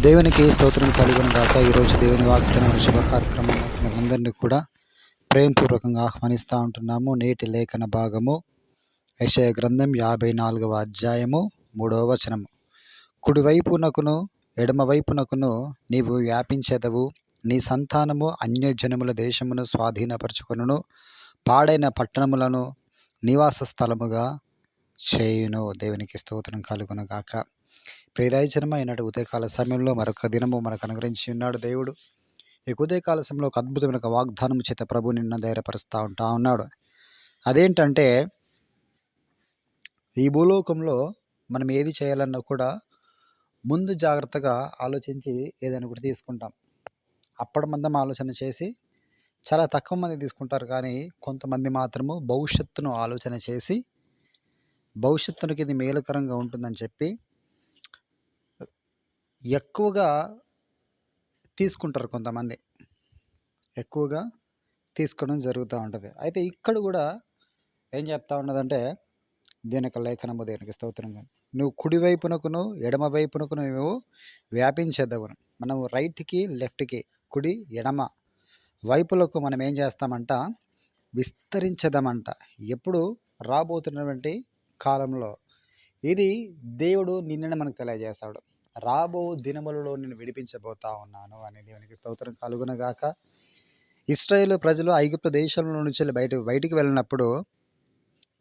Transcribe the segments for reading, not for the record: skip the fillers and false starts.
దేవునికి స్తోత్రం కలుగును గాక. ఈరోజు దేవుని వాగ్దానం శుభ కార్యక్రమం మనందరినీ కూడా ప్రేమపూర్వకంగా ఆహ్వానిస్తూ ఉంటున్నాము. నేటి లేఖన భాగము యెషయా గ్రంథం 54వ అధ్యాయము 3వ వచనము. కుడివైపునకును ఎడమవైపునకును నీవు వ్యాపించెదవు, నీ సంతానము అన్యజనముల దేశమును స్వాధీనపరచుకొనును, పాడైన పట్టణములను నివాస స్థలముగా చేయును. దేవునికి స్తోత్రం కలుగును గాక. ప్రియదైజనమ ఈనాటి ఉదయకాల సమయంలో మరొక దినము మనకు అనుగ్రహించి ఉన్నాడు దేవుడు. ఈ ఉదయకాల సమయంలో ఒక అద్భుతమైన ఒక వాగ్దానం చేత ప్రభు నిన్ను ధైర్యపరుస్తూ ఉన్నాడు. అదేంటంటే, ఈ భూలోకంలో మనం ఏది చేయాలన్నా కూడా ముందు జాగ్రత్తగా ఆలోచించి ఏదైనా ఒకటి తీసుకుంటాం. అప్పటి మందం ఆలోచన చేసి చాలా తక్కువ మంది తీసుకుంటారు, కానీ కొంతమంది మాత్రము భవిష్యత్తును ఆలోచన చేసి భవిష్యత్తునికి ఇది మేలుకరంగా ఉంటుందని చెప్పి ఎక్కువగా తీసుకుంటారు. కొంతమంది ఎక్కువగా తీసుకోవడం జరుగుతూ ఉంటుంది. అయితే ఇక్కడ కూడా ఏం చెప్తా ఉన్నదంటే, దీని యొక్క లేఖనము దేనికి స్తోత్రంగా, నువ్వు కుడివైపునకును ఎడమవైపునకును నువ్వు వ్యాపించేదవును. మనం రైట్కి లెఫ్ట్కి కుడి ఎడమ వైపులకు మనం ఏం చేస్తామంట, విస్తరించదమంట. ఎప్పుడు రాబోతున్నటువంటి కాలంలో ఇది దేవుడు నిన్ననే మనకు తెలియజేస్తాడు. రాబో దినములలో నేను విడిపించబోతా ఉన్నాను అని. దేవునికి స్తోత్రం కలుగునగాక. ఇశ్రాయేలు ప్రజలు ఐగుప్తు దేశంలో నుంచి బయటికి వెళ్ళినప్పుడు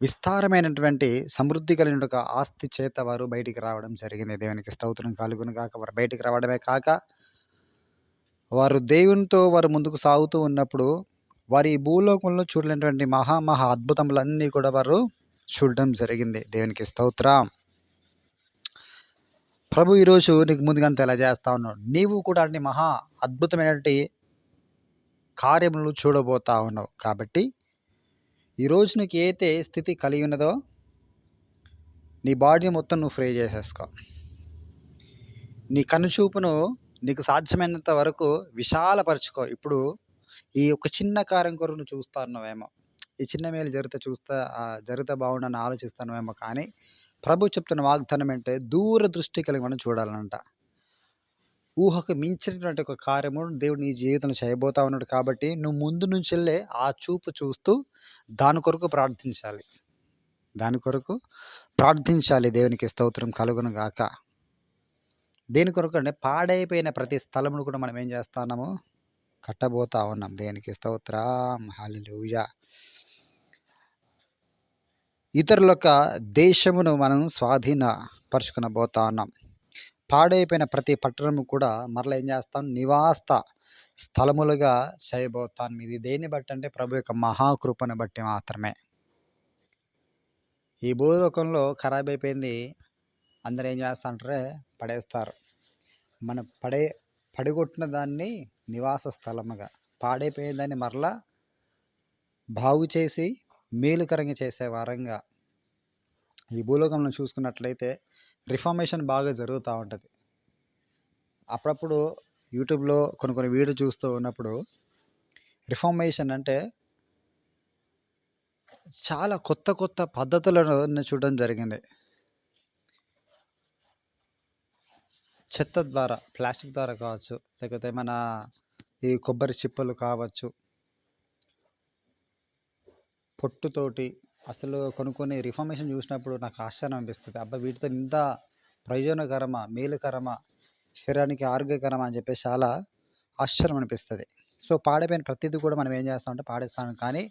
విస్తారమైనటువంటి సమృద్ధి కలిగిన ఒక ఆస్తి చేత వారు బయటికి రావడం జరిగింది. దేవునికి స్తోత్రం కలుగునగాక. వారు బయటికి రావడమే కాక వారు దేవునితో వారు ముందుకు సాగుతూ ఉన్నప్పుడు వారి భూలోకంలో చూడలేనటువంటి మహా అద్భుతములన్నీ కూడా వారు చూడడం జరిగింది. దేవునికి స్తోత్రం. ప్రభు ఈరోజు నీకు ముందుగానే తెలియజేస్తా ఉన్నాడు, నీవు కూడా అన్ని మహా అద్భుతమైనటువంటి కార్యములు చూడబోతా ఉన్నావు. కాబట్టి ఈరోజు నీకు ఏదైతే స్థితి కలిగి ఉన్నదో నీ బాడీ మొత్తం నువ్వు ఫ్రీ చేసేసుకో. నీ కనుచూపును నీకు సాధ్యమైనంత వరకు విశాలపరచుకో. ఇప్పుడు ఈ ఒక చిన్న కార్యం కొరకు నువ్వు చూస్తా ఉన్నావేమో, ఈ చిన్న మేలు జరిగితే బాగుండని ఆలోచిస్తున్నావేమో, కానీ ప్రభు చెప్తున్న వాగ్దానం అంటే దూరదృష్టి కలిగి మనం చూడాలంట. ఊహకు మించినటువంటి ఒక కార్యము దేవుడు నీ జీవితంలో చేయబోతా ఉన్నాడు. కాబట్టి నువ్వు ముందు నుంచి వెళ్ళే ఆ చూపు చూస్తూ దాని కొరకు ప్రార్థించాలి. దేవునికి స్తోత్రం కలుగును గాక. దేని కొరకు అంటే, పాడైపోయిన ప్రతి స్థలమును కూడా మనం ఏం చేస్తున్నాము, కట్టబోతా ఉన్నాం. దేనికి స్తోత్రం, హల్లెలూయా. ఇతరుల యొక్క దేశమును మనం స్వాధీనపరుచుకునబోతా ఉన్నాం. పాడైపోయిన ప్రతి పట్టణము కూడా మరలా ఏం చేస్తాం, నివాస స్థలములుగా చేయబోతాను. ఇది దేన్ని బట్టి అంటే, ప్రభు యొక్క మహాకృపను బట్టి మాత్రమే. ఈ భూలోకంలో ఖరాబ్ అయిపోయింది అందరూ ఏం చేస్తారంటే పడేస్తారు. మనం పడిగొట్టిన దాన్ని నివాస స్థలముగా, పాడైపోయిన దాన్ని మరలా బాగు చేసి మేలుకరంగా చేసే వారంగా ఈ భూలోకంలో చూసుకున్నట్లయితే రిఫార్మేషన్ బాగా జరుగుతూ ఉంటుంది. అప్పుడప్పుడు యూట్యూబ్లో కొన్ని వీడియో చూస్తూ ఉన్నప్పుడు రిఫార్మేషన్ అంటే చాలా కొత్త పద్ధతులను చూడడం జరిగింది. చెత్త ద్వారా, ప్లాస్టిక్ ద్వారా కావచ్చు, లేకపోతే మన ఈ కొబ్బరి చిప్పలు కావచ్చు, పొట్టుతోటి అసలు కొన్ని రిఫార్మేషన్ చూసినప్పుడు నాకు ఆశ్చర్యం అనిపిస్తుంది. అబ్బా, వీటితో ఇంత ప్రయోజనకరమా, మేలుకరమా, శరీరానికి ఆరోగ్యకరమా అని చెప్పేసి చాలా ఆశ్చర్యం అనిపిస్తుంది. సో పాడైపోయిన ప్రతిదీ కూడా మనం ఏం చేస్తామంటే పాడేస్తాం. కానీ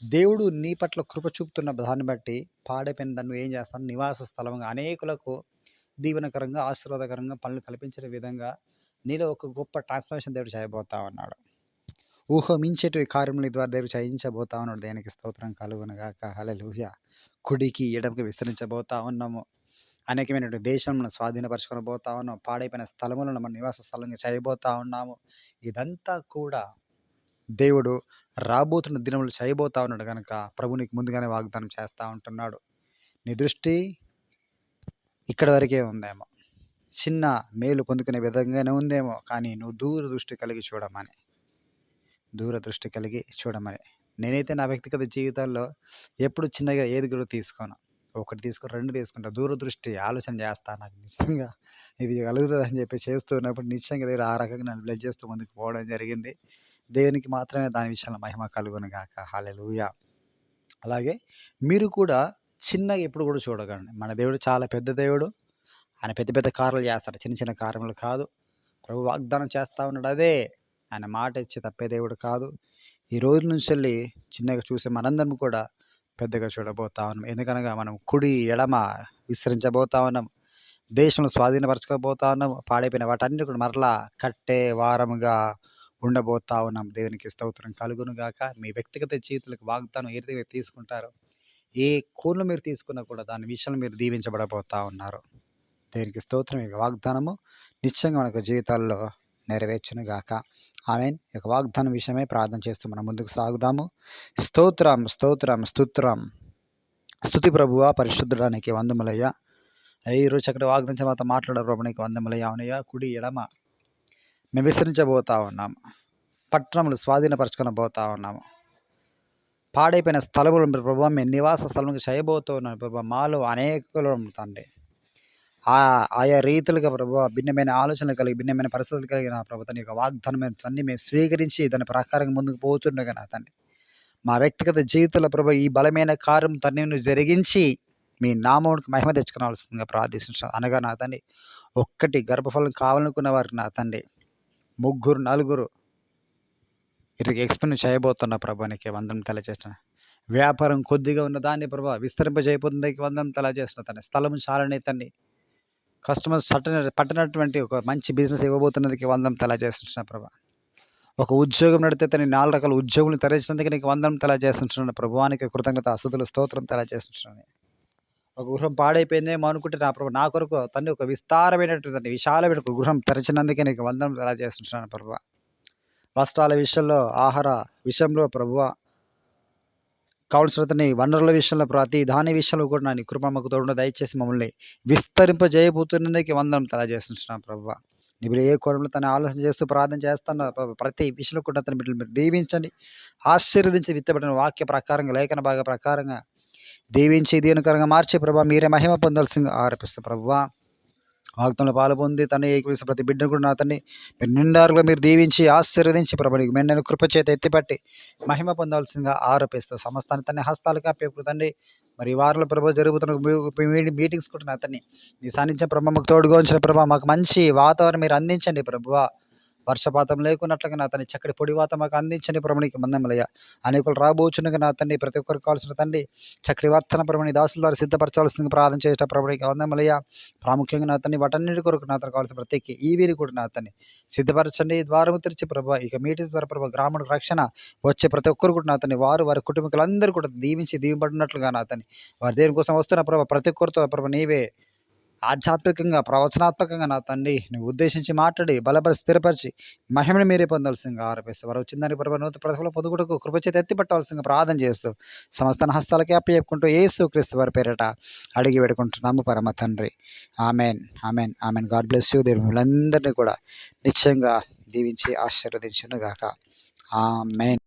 దేవుడు నీ పట్ల కృప చూపుతున్న దాన్ని బట్టి పాడైపోయిన దాన్ని ఏం చేస్తాను, నివాస స్థలంగా అనేకులకు దీవెనకరంగా ఆశీర్వాదకరంగా పనులు కల్పించే విధంగా నీలో ఒక గొప్ప ట్రాన్స్ఫర్మేషన్ దేవుడు చేయబోతా ఉన్నాడు. ఊహ మించేటి కార్యముల ద్వారా దేవుడు చేయించబోతా ఉన్నాడు. దేనికి స్తోత్రం కలుగునుగాక. హల్లెలూయా. కుడికి ఎడమకి విస్తరించబోతా ఉన్నాము. అనేకమైనటువంటి దేశంలో స్వాధీనపరచుకొని పోతా ఉన్నాం. పాడైపోయిన స్థలములను మన నివాస స్థలంగా చేయబోతా ఉన్నాము. ఇదంతా కూడా దేవుడు రాబోతున్న దినములు చేయబోతా ఉన్నాడు కనుక ప్రభు నీకు ముందుగానే వాగ్దానం చేస్తూ ఉంటున్నాడు. నీ దృష్టి ఇక్కడ వరకే ఉందేమో, చిన్న మేలు పొందుకునే విధంగానే ఉందేమో, కానీ నువ్వు దూరదృష్టి కలిగి చూడమని. నేనైతే నా వ్యక్తిగత జీవితాల్లో ఎప్పుడు చిన్నగా ఏది కూడా తీసుకోను. ఒకటి తీసుకొని 2 తీసుకుంటా. దూరదృష్టి ఆలోచన చేస్తా. నాకు నిజంగా ఇది కలుగుతదని చెప్పి చేస్తూ ఉన్నప్పుడు నిశ్చయంగా దేవుడు ఆ రకంగా నన్ను బ్లెస్ చేస్తూ ముందుకు పోవడం జరిగింది. దేవునికి మాత్రమే దాని విషయంలో మహిమ కలుగును గాక. హల్లెలూయా! అలాగే మీరు కూడా చిన్నగా ఎప్పుడు కూడా చూడకండి. మన దేవుడు చాలా పెద్ద దేవుడు. ఆయన పెద్ద పెద్ద కార్యాలు చేస్తాడు. చిన్న చిన్న కార్యములు కాదు. ప్రభు వాగ్దానం చేస్తా ఉన్నాడు అదే. ఆయన మాట ఇచ్చి తప్పే దేవుడు కాదు. ఈ రోజు నుంచెల్లి చిన్నగా చూసే మనందరం కూడా పెద్దగా చూడబోతా ఉన్నాం. ఎందుకనగా మనం కుడి, ఎడమ విస్తరించబోతా ఉన్నాం. దేశంలో స్వాధీనపరచుకోబోతా ఉన్నాం. పాడైపోయిన వాటన్నిటి కూడా మరలా కట్టే వారముగా ఉండబోతా ఉన్నాం. దేవునికి స్తోత్రం కలుగును గాక. మీ వ్యక్తిగత జీవితాలకు వాగ్దానం ఏదైతే తీసుకుంటారో, ఏ కోణంలో మీరు తీసుకున్నా కూడా దాని విషయంలో మీరు దీవించబడబోతా ఉన్నారు. దేవునికి స్తోత్రం. ఈ వాగ్దానము నిశ్చయంగా మనకు జీవితాల్లో నెరవేర్చును గాక. ఆమేన్. ఈ యొక్క వాగ్దానం విషయమై ప్రార్థన చేస్తూ మనం ముందుకు సాగుదాము. స్తోత్రం, స్తోత్రం, స్తుత్రం. స్తుతి ప్రభువా, పరిశుద్ధుడా నీకు వందములయ్యా. ఈరోజు చక్కటి వాగ్దానం మాతో మాట్లాడారు ప్రభు, నీకు వందములయ్యా. అవునయ్యా, కుడి ఎడమ మేము విస్తరించబోతా ఉన్నాము. పట్టణములు స్వాధీనపరచుకొనబోతా ఉన్నాము. పాడైపోయిన స్థలములు ప్రభు మేము నివాస స్థలములకు చేయబోతూ ఉన్నాను ప్రభు. మాలో అనేకులు తండ్రి ఆయా రీతులుగా ప్రభు భిన్నమైన ఆలోచనలు కలిగి భిన్నమైన పరిస్థితులు కలిగిన ప్రభు తన యొక్క వాగ్దానం అన్నీ మేము స్వీకరించి దాని ప్రకారంగా ముందుకు పోతుండగా నా తండ్రి, మా వ్యక్తిగత జీవితంలో ప్రభు ఈ బలమైన కార్యం తన్ను జరిగించి మీ నామమునికి మహిమ తెచ్చుకోవాల్సిందిగా ప్రార్థిస్తున్నాను. అనగా నా తండ్రి, ఒక్కటి గర్భఫలం కావాలనుకున్న వారికి నా తండ్రి 3, 4 ఇటుకి ఎక్స్పెండ్ చేయబోతున్న ప్రభానికి వందనం తెలియజేస్తున్నాను. వ్యాపారం కొద్దిగా ఉన్న దాన్ని ప్రభావ విస్తరింపజేయబోతుందని వందనం తెలియజేస్తున్నా తండ్రి. స్థలం చాలని తండ్రి, కస్టమర్స్ పట్టినటువంటి ఒక మంచి బిజినెస్ ఇవ్వబోతున్నదికి వందనం తెలియజేస్తున్నా ప్రభా. ఒక ఉద్యోగం నడితే తన 4 రకాల ఉద్యోగులు తెరచినందుకు నీకు వందనం తెలియజేస్తున్నాను ప్రభువానికి కృతజ్ఞత స్తుతులు స్తోత్రం తెలియజేస్తున్నాను. ఒక గృహం పాడైపోయిందేమో అనుకుంటే నా ప్రభు నా కొరకు తండ్రి ఒక విస్తారమైనటువంటి విశాలమైన ఒక గృహం తెరచినందుకే నీకు వందనం తెలియజేస్తున్నాను ప్రభు. వస్త్రాల విషయంలో, ఆహార విషయంలో ప్రభువ, కావలసిన వనరుల విషయంలో, ప్రతి దాని విషయంలో కూడా నా నీ కృప మాకు తోడును దయచేసి మమ్మల్ని విస్తరింపజేయబోతున్నందుకు వందనం తెలియజేస్తున్నాను ప్రభువ. మీరు ఏ కోణంలో తన ఆలోచన చేస్తూ ప్రార్థన చేస్తున్న ప్రతి విషయంలో కూడా తన బిడ్డలు మీరు దీవించండి, ఆశీర్వదించి విత్తబడిన వాక్య ప్రకారంగా, లేఖన భాగ ప్రకారంగా దీవించి దీవెనకరంగా మార్చే ప్రభావ మీరే మహిమ పొందాల్సిందిగా ఆరోపిస్తారు ప్రభువ. వాగ్దానంలో పాలు పొంది తన ఏకీవించిన ప్రతి బిడ్డను కూడా నా తండ్రి మీరు నిండారుగా మీరు దీవించి ఆశీర్వదించి ప్రభానికి మెండను కృపచేత ఎత్తిపట్టి మహిమ పొందాల్సిందిగా ఆరోపిస్తారు. సమస్తాన్ని తన హస్తాలకు అప్పేప్పుడు తండ్రి, మరి ఈ వారంలో ప్రభావ జరుగుతున్న మీటింగ్స్ కూడా నా తండ్రి నీ సాన్నిధ్యం ప్రభావ మాకు తోడుగా ఉంచిన ప్రభావ మాకు మంచి వాతావరణం మీరు అందించండి ప్రభువ. వర్షపాతం లేకున్నట్లుగా నా తండ్రి చక్కటి పొడివాత మాకు అందించండి ప్రభునికి మందములయ్య. అనేకులు రాబోచున్నగా నా తండ్రి ప్రతి ఒక్కరికి కావాల్సిన తండ్రి చక్కటి వర్తన ప్రభుని దాసుల ద్వారా సిద్ధపరచాల్సిందిగా ప్రార్థన చేసిన ప్రభునికి వందములయ్య. ప్రాముఖ్యంగా నా తండ్రి వాటన్నిటి కొరకు నా తన కావాల్సిన ప్రత్యేక ఈవీని కూడా నా తండ్రి సిద్ధపరచండి. ద్వారము తెరిచి ప్రభావ ఇక మీటింగ్స్ ద్వారా ప్రభావ గ్రామానికి రక్షణ వచ్చే ప్రతి ఒక్కరు కూడా నా తండ్రి వారి కుటుంబీకులందరూ కూడా దీవింపడినట్లుగా నా తండ్రి వారి దేని కోసం వస్తున్న ప్రభావ ప్రతి ఒక్కరితో ప్రభావ నీవే ఆధ్యాత్మికంగా ప్రవచనాత్మకంగా నా తండ్రి నువ్వు ఉద్దేశించి మాట్లాడి బలపరిచి స్థిరపరిచి మహిమను మీరే పొందాల్సిందిగా ఆరోపిస్తూ వారు వచ్చిందని ప్రభావ నూతన ప్రతిఫలం పొందుటకు కృపచేత ఎత్తిపట్టాల్సిందిగా ప్రార్థన చేస్తూ సమస్త హస్తాలకి అప్పచెప్పుకుంటూ యేసుక్రీస్తు వారి పేరిట అడిగి వేడుకుంటున్నాము పరమ తండ్రి. Amen, amen, amen. God bless you. దేవుడు వీళ్ళందరినీ కూడా నిశ్చయంగా దీవించి ఆశీర్వదించును గాక. ఆమెన్.